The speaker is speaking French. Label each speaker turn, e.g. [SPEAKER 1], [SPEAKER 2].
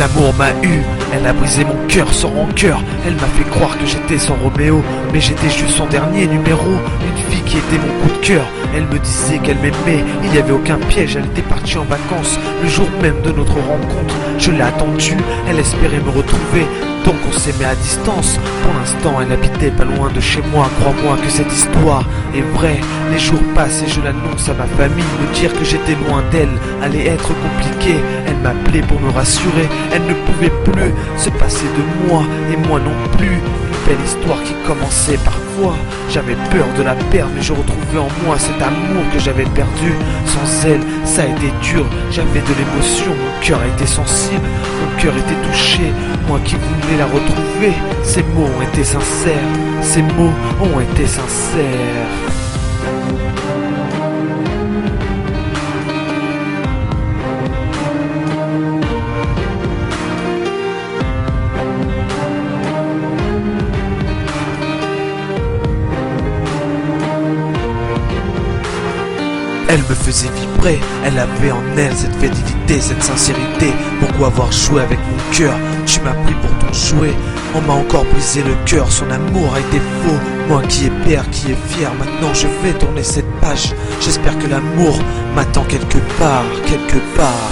[SPEAKER 1] L'amour m'a eu, elle a brisé mon cœur sans rancœur. Elle m'a fait croire que j'étais son Roméo, mais j'étais juste son dernier numéro. Une fille qui était mon coup de cœur. Elle me disait qu'elle m'aimait, il n'y avait aucun piège. Elle était partie en vacances le jour même de notre rencontre. Je l'ai attendue, elle espérait me retrouver, donc on s'aimait à distance. Pour l'instant elle habitait pas loin de chez moi. Crois-moi que cette histoire est vraie. Les jours passent et je l'annonce à ma famille. Me dire que j'étais loin d'elle allait être compliqué. Elle m'appelait pour me rassurer. Elle ne pouvait plus se passer de moi, et moi non plus. Une belle histoire qui commençait parfois. J'avais peur de la perdre, mais je retrouvais en moi cet amour que j'avais perdu. Sans elle, ça a été dur. J'avais de l'émotion, mon cœur a été sensible, mon cœur était touché. Moi qui voulais la retrouver, ces mots ont été sincères. Ces mots ont été sincères. Elle me faisait vibrer, elle avait en elle cette fédélité, cette sincérité. Pourquoi avoir joué avec mon cœur? Tu m'as pris pour ton jouet. On m'a encore brisé le cœur, son amour a été faux. Moi qui est père, qui est fier, maintenant je vais tourner cette page. J'espère que l'amour m'attend quelque part, quelque part.